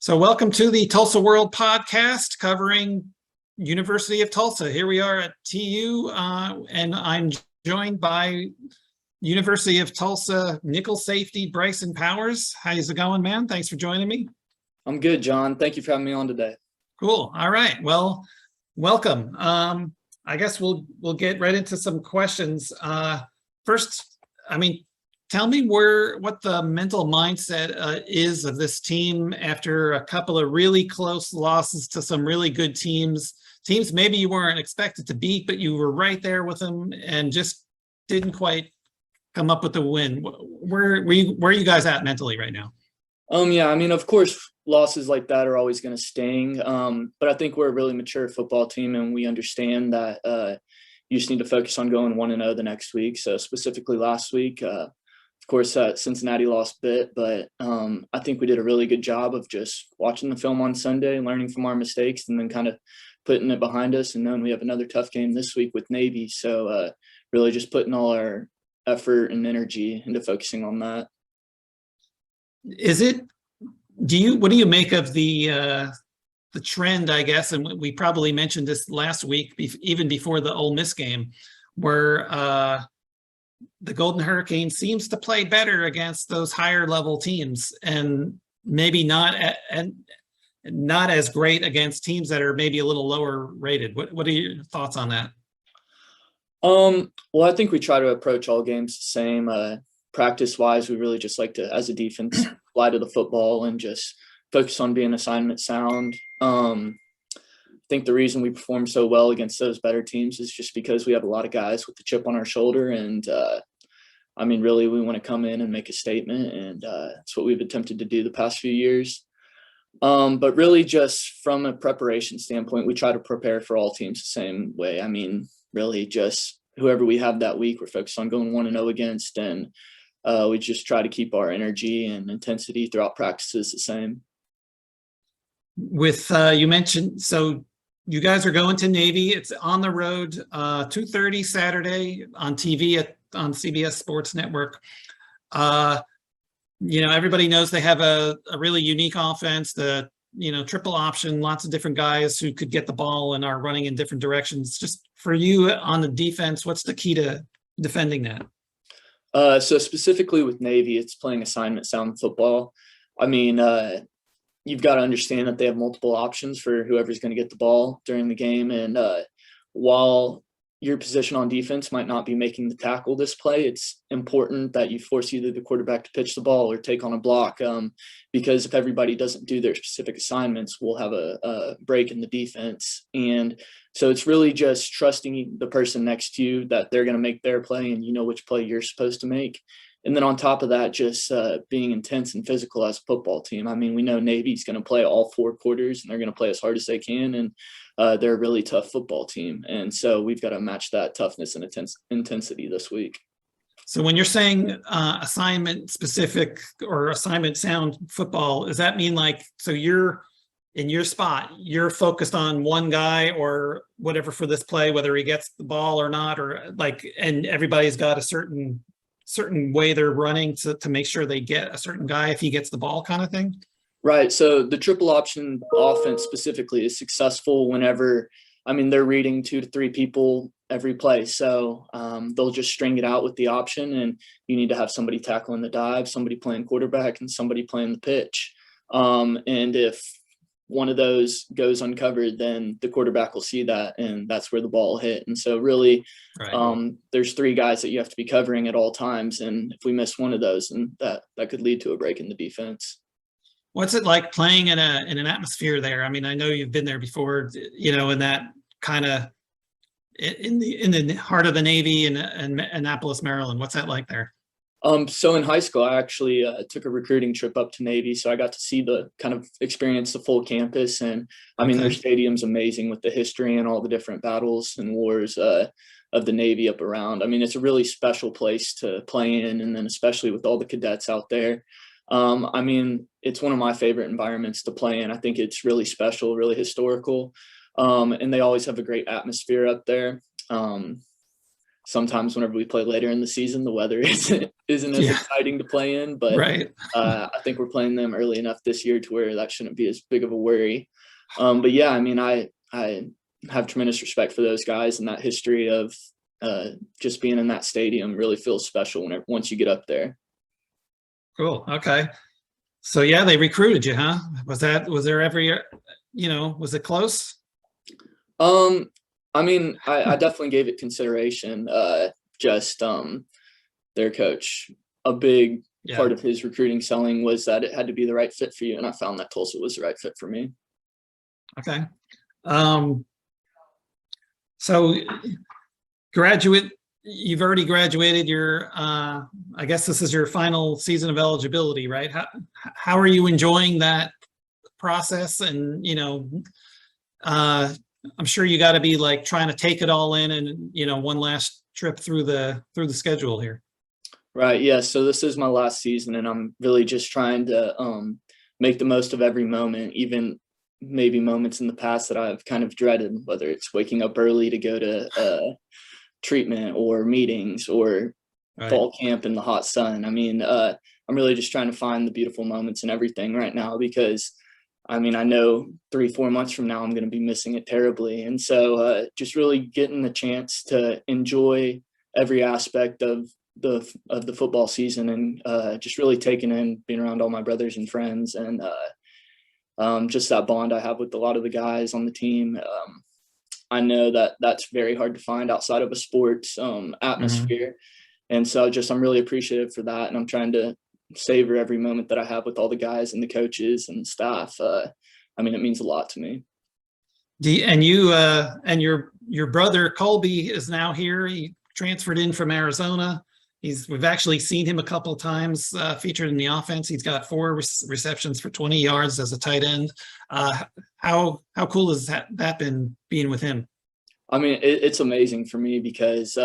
So welcome to the Tulsa World podcast covering University of Tulsa. Here we are at TU, and I'm joined by University of Tulsa nickel safety Bryson Powers. How's it going, man? Thanks for joining me. I'm good, John. Thank you for having me on today. Cool. All right. Well, welcome. I guess we'll get right into some questions. First, tell me what the mental mindset is of this team after a couple of really close losses to some really good teams maybe you weren't expected to beat, but you were right there with them and just didn't quite come up with the win. Where are you guys at mentally right now? Of course, losses like that are always going to sting. But I think we're a really mature football team, and we understand that you just need to focus on going 1-0 the next week. So specifically last week, of course, Cincinnati lost a bit, but I think we did a really good job of just watching the film on Sunday, learning from our mistakes, and then kind of putting it behind us. And then we have another tough game this week with Navy. So really just putting all our effort and energy into focusing on that. What do you make of the trend, I guess, and we probably mentioned this last week, even before the Ole Miss game, where the Golden Hurricane seems to play better against those higher level teams and maybe not as great against teams that are maybe a little lower rated. What are your thoughts on that? Well, I think we try to approach all games the same. Practice-wise, we really just like to, as a defense, fly to the football and just focus on being assignment sound. I think the reason we perform so well against those better teams is just because we have a lot of guys with the chip on our shoulder. And, really, we want to come in and make a statement, and that's what we've attempted to do the past few years. But really, just from a preparation standpoint, we try to prepare for all teams the same way. Really just whoever we have that week, we're focused on going 1-0 against, and we just try to keep our energy and intensity throughout practices the same. With you mentioned, so you guys are going to Navy. It's on the road, 2:30 Saturday on TV on CBS Sports Network. Everybody knows they have a really unique offense, the triple option, lots of different guys who could get the ball and are running in different directions. Just for you on the defense, what's the key to defending that? So specifically with Navy, it's playing assignment sound football. You've got to understand that they have multiple options for whoever's going to get the ball during the game. And while your position on defense might not be making the tackle this play, it's important that you force either the quarterback to pitch the ball or take on a block, because if everybody doesn't do their specific assignments, we'll have a break in the defense. And so it's really just trusting the person next to you that they're going to make their play and you know which play you're supposed to make. And then on top of that, just being intense and physical as a football team. We know Navy's going to play all 4 quarters, and they're going to play as hard as they can. And they're a really tough football team. And so we've got to match that toughness and intensity this week. So when you're saying assignment specific or assignment sound football, does that mean so you're in your spot, you're focused on one guy or whatever for this play, whether he gets the ball or not, or and everybody's got a certain way they're running to make sure they get a certain guy if he gets the ball kind of thing? Right. So the triple option offense specifically is successful whenever, they're reading 2 to 3 people every play. So they'll just string it out with the option, and you need to have somebody tackling the dive, somebody playing quarterback, and somebody playing the pitch. And if one of those goes uncovered, then the quarterback will see that, and that's where the ball hit. And so really, right. There's 3 guys that you have to be covering at all times. And if we miss one of those, then that could lead to a break in the defense. What's it like playing in an atmosphere there? I know you've been there before, in that kind of in the heart of the Navy in Annapolis, Maryland. What's that like there? So in high school, I actually took a recruiting trip up to Navy. So I got to see experience the full campus. And their stadium's amazing with the history and all the different battles and wars of the Navy up around. It's a really special place to play in. And then especially with all the cadets out there. It's one of my favorite environments to play in. I think it's really special, really historical. And they always have a great atmosphere up there. sometimes whenever we play later in the season, the weather isn't as exciting to play in. But Right. I think we're playing them early enough this year to where that shouldn't be as big of a worry. But yeah, I mean, I have tremendous respect for those guys, and that history of just being in that stadium really feels special once you get up there. Cool. Okay. So yeah, they recruited you, huh? Was there every, was it close? I mean, I definitely gave it consideration. Just their coach, a big part of his recruiting selling was that it had to be the right fit for you, and I found that Tulsa was the right fit for me. Okay. So you've already graduated your, I guess this is your final season of eligibility, right? How are you enjoying that process? And, I'm sure you got to be like trying to take it all in and, one last trip through the schedule here. Right. Yeah. So this is my last season, and I'm really just trying to make the most of every moment, even maybe moments in the past that I've kind of dreaded, whether it's waking up early to go to treatment or meetings or fall camp in the hot sun. I mean, I'm really just trying to find the beautiful moments in everything right now, because I mean, I know 3-4 months from now, I'm going to be missing it terribly. And so just really getting the chance to enjoy every aspect of the football season, and just really taking in being around all my brothers and friends, and just that bond I have with a lot of the guys on the team. I know that that's very hard to find outside of a sports atmosphere. And so I'm really appreciative for that. And I'm trying to savor every moment that I have with all the guys and the coaches and staff. I mean, it means a lot to me. And you and your brother Colby is now here. He transferred in from Arizona. We've actually seen him a couple of times featured in the offense. He's got 4 receptions for 20 yards as a tight end. How cool has that been, being with him? I mean, it's amazing for me because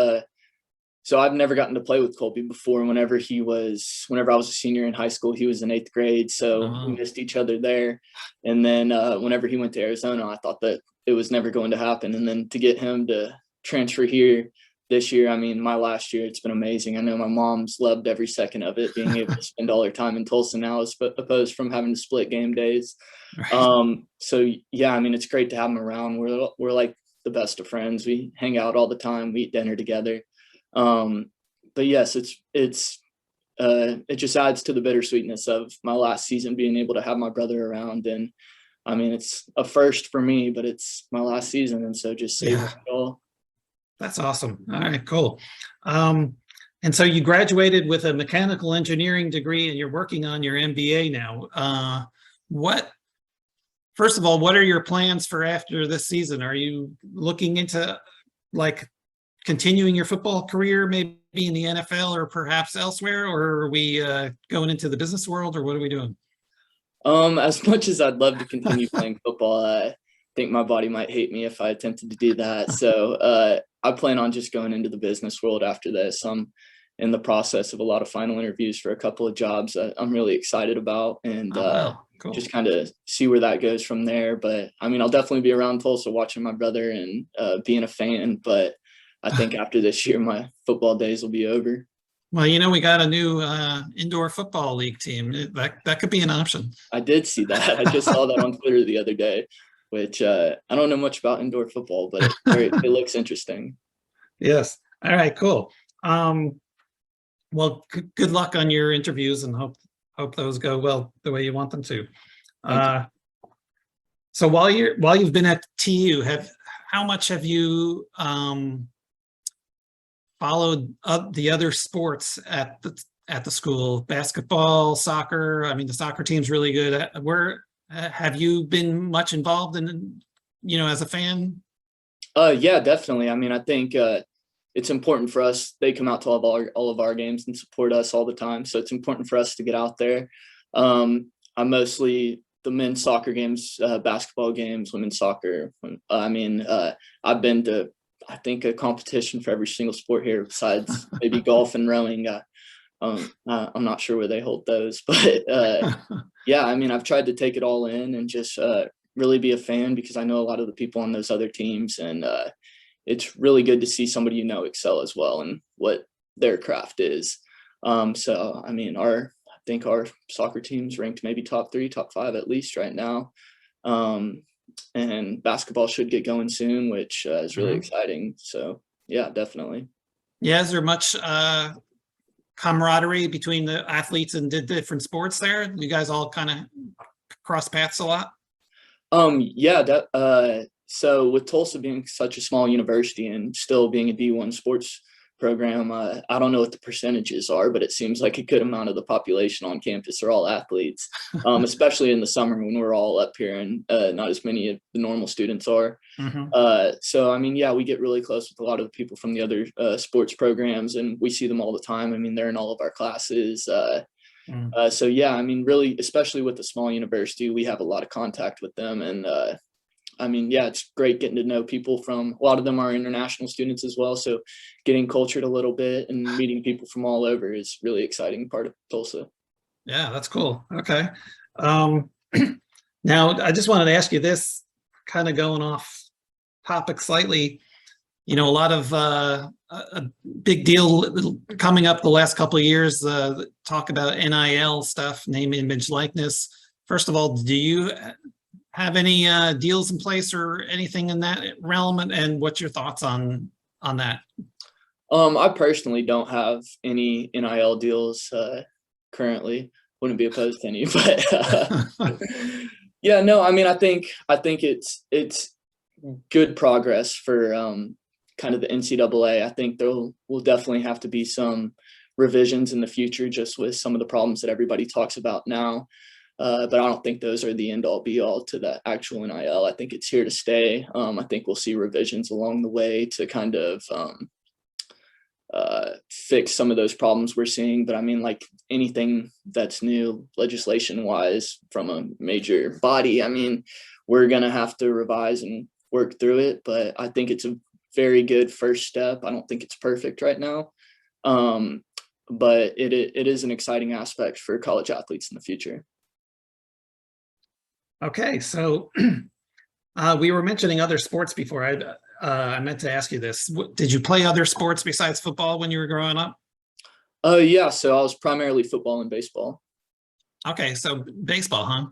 so I've never gotten to play with Colby before. Whenever I was a senior in high school, he was in 8th grade, so we missed each other there. And then whenever he went to Arizona, I thought that it was never going to happen. And then to get him to transfer here this year, I mean, my last year, it's been amazing. I know my mom's loved every second of it, being able to spend all her time in Tulsa now, as opposed from having to split game days. So yeah, I mean, it's great to have him around. We're like the best of friends. We hang out all the time. We eat dinner together. But yes, it just adds to the bittersweetness of my last season, being able to have my brother around. And I mean, it's a first for me, but it's my last season. And so just saving it all. That's awesome. All right, cool. And so you graduated with a mechanical engineering degree, and you're working on your MBA now. First of all, what are your plans for after this season? Are you looking into like continuing your football career, maybe in the NFL or perhaps elsewhere, or are we going into the business world, or what are we doing? As much as I'd love to continue playing football, I think my body might hate me if I attempted to do that. So I plan on just going into the business world after this. I'm in the process of a lot of final interviews for a couple of jobs that I'm really excited about, and cool. Just kind of see where that goes from there. But I mean, I'll definitely be around Tulsa watching my brother and being a fan, but I think after this year, my football days will be over. Well, we got a new indoor football league team. That could be an option. I did see that. I just saw that on Twitter the other day, which I don't know much about indoor football, but it looks interesting. Yes. All right, cool. Well, good luck on your interviews, and hope those go well the way you want them to. So while you've been at TU, how much have you followed the other sports at the school? Basketball, soccer. I mean, the soccer team's really good. Where have you been much involved in, as a fan? Yeah, definitely. I mean, I think it's important for us. They come out to all of our games and support us all the time. So it's important for us to get out there. I'm mostly the men's soccer games, basketball games, women's soccer. I've been to, I think, a competition for every single sport here besides maybe golf and rowing. I'm not sure where they hold those, but yeah, I mean, I've tried to take it all in and just really be a fan, because I know a lot of the people on those other teams, and it's really good to see somebody excel as well in what their craft is. So I mean, I think our soccer team's ranked maybe top 3, top 5 at least right now. And basketball should get going soon, which is really exciting. So yeah, definitely. Yeah, is there much camaraderie between the athletes and the different sports there? You guys all kind of cross paths a lot? Yeah, so with Tulsa being such a small university and still being a D1 sports program, I don't know what the percentages are, but it seems like a good amount of the population on campus are all athletes, especially in the summer when we're all up here and not as many of the normal students are. So, I mean, yeah, we get really close with a lot of the people from the other sports programs, and we see them all the time. I mean, they're in all of our classes. So, yeah, I mean, really, especially with a small university, we have a lot of contact with them. And I mean, yeah, it's great getting to know people from, a lot of them are international students as well. So getting cultured a little bit and meeting people from all over is really exciting part of Tulsa. Yeah, that's cool. Okay. Now, I just wanted to ask you this, kind of going off topic slightly. A lot of a big deal coming up the last couple of years, talk about NIL stuff, name, image, likeness. First of all, do you have any deals in place or anything in that realm, and what's your thoughts on that? I personally don't have any NIL deals currently. Wouldn't be opposed to any, but yeah, no, I mean, I think it's good progress for kind of the NCAA. I think there will definitely have to be some revisions in the future, just with some of the problems that everybody talks about now. But I don't think those are the end all be all to the actual NIL. I think it's here to stay. I think we'll see revisions along the way to kind of fix some of those problems we're seeing. But I mean, like anything that's new legislation wise from a major body, I mean, we're going to have to revise and work through it. But I think it's a very good first step. I don't think it's perfect right now. But it is an exciting aspect for college athletes in the future. Okay, so we were mentioning other sports before. I meant to ask you this. Did you play other sports besides football when you were growing up? Yeah, so I was primarily football and baseball. Okay, so baseball, huh?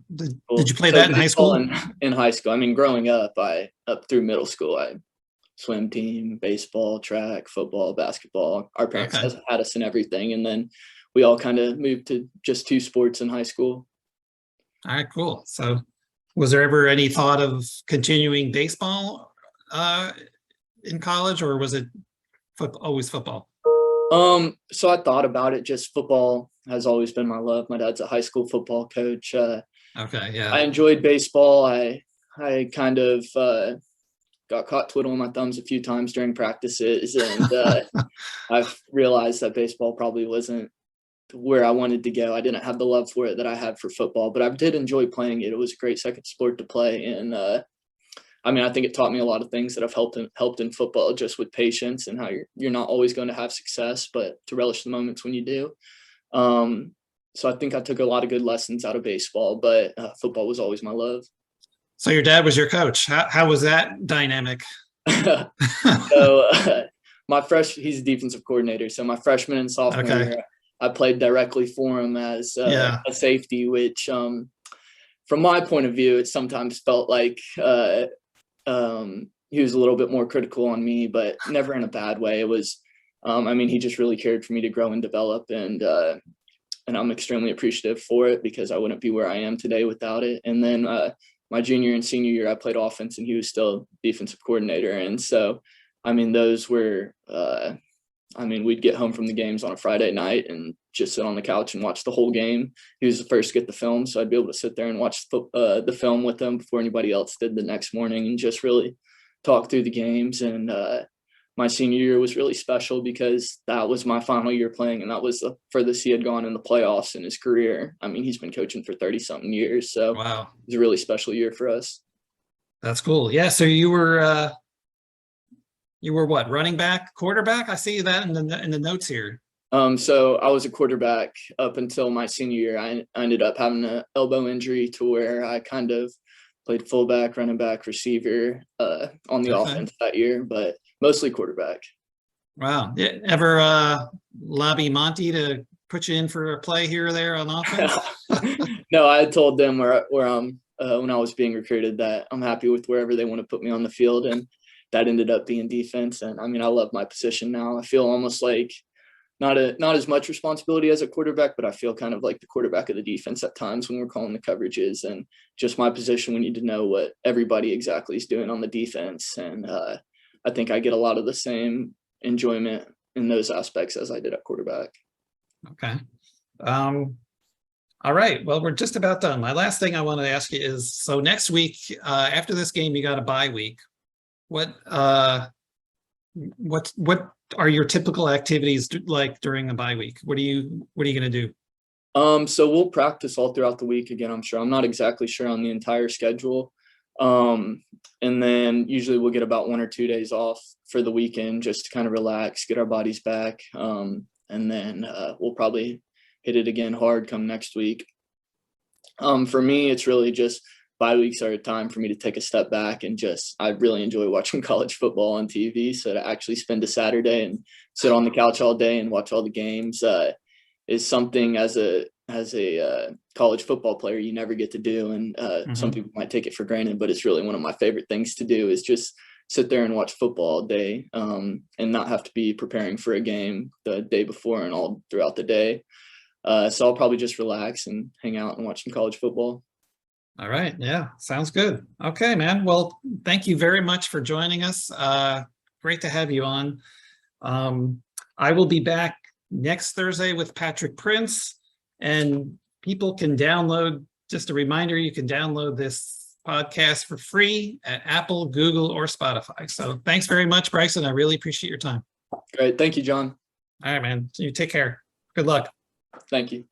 Cool. Did you play So that in high school? In high school. I mean, growing up, up through middle school, I swim team, baseball, track, football, basketball. Our parents had us in everything, and then we all kind of moved to just 2 sports in high school. All right, cool. So was there ever any thought of continuing baseball in college, or was it always football? So I thought about it. Just football has always been my love. My dad's a high school football coach. Okay, yeah. I enjoyed baseball. I kind of got caught twiddling my thumbs a few times during practices, and I've realized that baseball probably wasn't where I wanted to go. I didn't have the love for it that I had for football, but I did enjoy playing it. It was a great second sport to play, and I mean, I think it taught me a lot of things that have helped in football, just with patience and how you're not always going to have success, but to relish the moments when you do. So I think I took a lot of good lessons out of baseball, but football was always my love. So your dad was your coach. How was that dynamic? So he's a defensive coordinator. So my freshman and sophomore year, I played directly for him as a safety, which from my point of view, it sometimes felt like he was a little bit more critical on me, but never in a bad way. It was, I mean, he just really cared for me to grow and develop, and I'm extremely appreciative for it, because I wouldn't be where I am today without it. And then my junior and senior year, I played offense, and he was still defensive coordinator. And so, I mean, those were, I mean, we'd get home from the games on a Friday night and just sit on the couch and watch the whole game. He was the first to get the film, so I'd be able to sit there and watch the film with him before anybody else did the next morning, and just really talk through the games. And my senior year was really special because that was my final year playing, and that was the furthest he had gone in the playoffs in his career. I mean, he's been coaching for 30-something years, so wow, it was a really special year for us. That's cool. Yeah, so you were what, running back, quarterback? I see that in the notes here. So I was a quarterback up until my senior year. I ended up having an elbow injury to where I kind of played fullback, running back, receiver on the offense that year. But Mostly quarterback. Wow. Yeah, ever lobby Monty to put you in for a play here or there on offense? No, I had told them where I'm when I was being recruited that I'm happy with wherever they want to put me on the field, and that ended up being defense. And I mean, I love my position now. I feel almost like not as much responsibility as a quarterback, but I feel kind of like the quarterback of the defense at times when we're calling the coverages. And just my position, we need to know what everybody exactly is doing on the defense. And I think I get a lot of the same enjoyment in those aspects as I did at quarterback. Okay. All right. Well, we're just about done. My last thing I want to ask you is, so next week, after this game, you got a bye week. What are your typical activities like during the bye week? What are you going to do? So we'll practice all throughout the week again, I'm sure. I'm not exactly sure on the entire schedule. And then usually we'll get about 1 or 2 days off for the weekend just to kind of relax, get our bodies back. And then we'll probably hit it again hard come next week. For me, it's really just bye weeks are a time for me to take a step back and I really enjoy watching college football on TV. So to actually spend a Saturday and sit on the couch all day and watch all the games is something as a college football player you never get to do. And some people might take it for granted, but it's really one of my favorite things to do is just sit there and watch football all day and not have to be preparing for a game the day before and all throughout the day. So I'll probably just relax and hang out and watch some college football. All right. Yeah, sounds good. Okay, man. Well, thank you very much for joining us. Great to have you on. I will be back next Thursday with Patrick Prince, and people can download, just a reminder, you can download this podcast for free at Apple, Google, or Spotify. So thanks very much, Bryson. I really appreciate your time. Great. Thank you, John. All right, man. You take care. Good luck. Thank you.